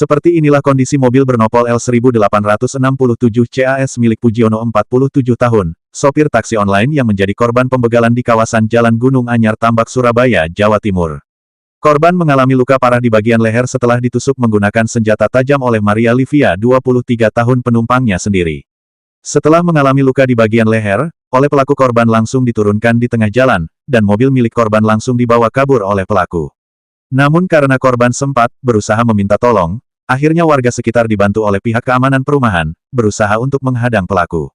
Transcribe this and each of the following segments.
Seperti inilah kondisi mobil bernopol L1867 CAS milik Pujiono 47 tahun, sopir taksi online yang menjadi korban pembegalan di kawasan Jalan Gunung Anyar Tambak Surabaya, Jawa Timur. Korban mengalami luka parah di bagian leher setelah ditusuk menggunakan senjata tajam oleh Maria Livia 23 tahun penumpangnya sendiri. Setelah mengalami luka di bagian leher, oleh pelaku korban langsung diturunkan di tengah jalan, dan mobil milik korban langsung dibawa kabur oleh pelaku. Namun karena korban sempat berusaha meminta tolong, akhirnya warga sekitar dibantu oleh pihak keamanan perumahan, berusaha untuk menghadang pelaku.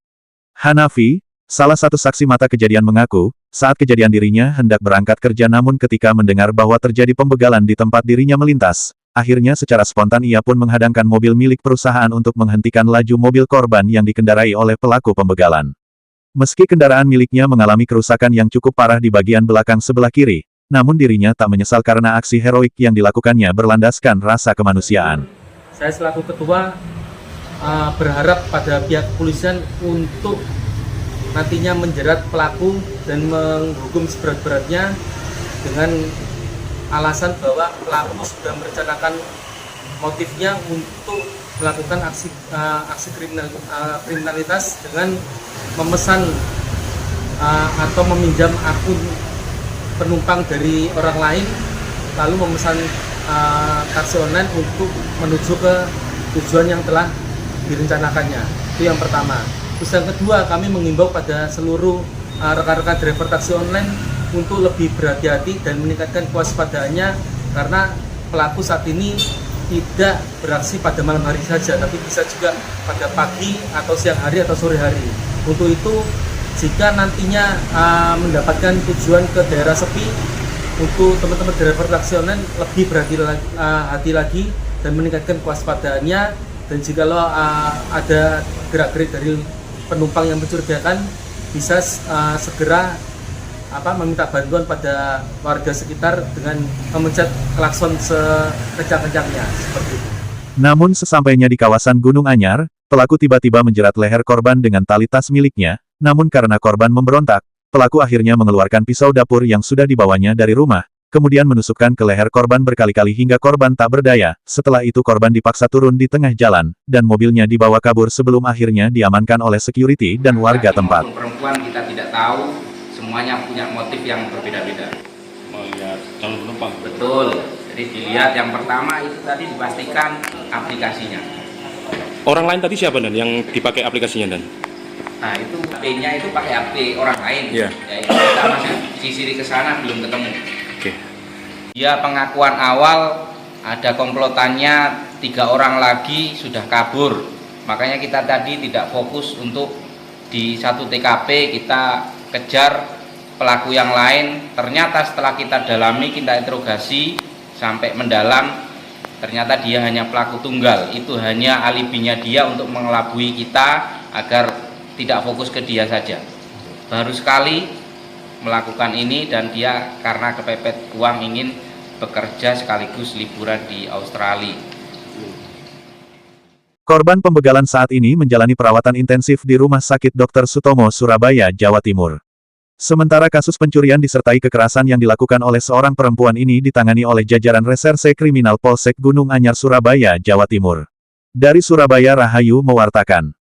Hanafi, salah satu saksi mata kejadian mengaku, saat kejadian dirinya hendak berangkat kerja namun ketika mendengar bahwa terjadi pembegalan di tempat dirinya melintas, akhirnya secara spontan ia pun menghadangkan mobil milik perusahaan untuk menghentikan laju mobil korban yang dikendarai oleh pelaku pembegalan. Meski kendaraan miliknya mengalami kerusakan yang cukup parah di bagian belakang sebelah kiri, namun dirinya tak menyesal karena aksi heroik yang dilakukannya berlandaskan rasa kemanusiaan. Saya selaku ketua berharap pada pihak kepolisian untuk nantinya menjerat pelaku dan menghukum seberat-beratnya dengan alasan bahwa pelaku sudah merencanakan motifnya untuk melakukan aksi kriminalitas dengan memesan atau meminjam akun penumpang dari orang lain, lalu memesan taksi online untuk menuju ke tujuan yang telah direncanakannya. Itu yang pertama. Terus yang kedua, kami mengimbau pada seluruh rekan-rekan driver taksi online untuk lebih berhati-hati dan meningkatkan kewaspadaannya, karena pelaku saat ini tidak beraksi pada malam hari saja, tapi bisa juga pada pagi atau siang hari atau sore hari. Untuk itu, jika nantinya mendapatkan tujuan ke daerah sepi, untuk teman-teman driver taksi online lebih berhati-hati lagi dan meningkatkan kewaspadaannya. Dan jika ada gerak-gerik dari penumpang yang mencurigakan, bisa segera meminta bantuan pada warga sekitar dengan memencet klakson sekencang-kencangnya, seperti itu. Namun sesampainya di kawasan Gunung Anyar, pelaku tiba-tiba menjerat leher korban dengan tali tas miliknya. Namun karena korban memberontak, pelaku akhirnya mengeluarkan pisau dapur yang sudah dibawanya dari rumah, kemudian menusukkan ke leher korban berkali-kali hingga korban tak berdaya. Setelah itu korban dipaksa turun di tengah jalan, dan mobilnya dibawa kabur sebelum akhirnya diamankan oleh security dan warga tempat. Perempuan kita tidak tahu, semuanya punya motif yang berbeda-beda. Melihat calon penumpang. Betul. Jadi dilihat yang pertama itu tadi dipastikan aplikasinya. Orang lain tadi siapa dan yang dipakai aplikasinya dan? Nah itu HP-nya itu pakai HP orang lain. Yeah. Ya, kita masih sisiri ke sana belum ketemu. Oke. Dia pengakuan awal ada komplotannya 3 orang lagi sudah kabur. Makanya kita tadi tidak fokus untuk di satu TKP kita kejar pelaku yang lain. Ternyata setelah kita dalami, kita interogasi sampai mendalam, ternyata dia hanya pelaku tunggal. Itu hanya alibinya dia untuk mengelabui kita agar tidak fokus ke dia saja. Baru sekali melakukan ini dan dia karena kepepet uang ingin bekerja sekaligus liburan di Australia. Korban pembegalan saat ini menjalani perawatan intensif di Rumah Sakit Dr. Sutomo, Surabaya, Jawa Timur. Sementara kasus pencurian disertai kekerasan yang dilakukan oleh seorang perempuan ini ditangani oleh jajaran Reserse Kriminal Polsek Gunung Anyar, Surabaya, Jawa Timur. Dari Surabaya, Rahayu mewartakan.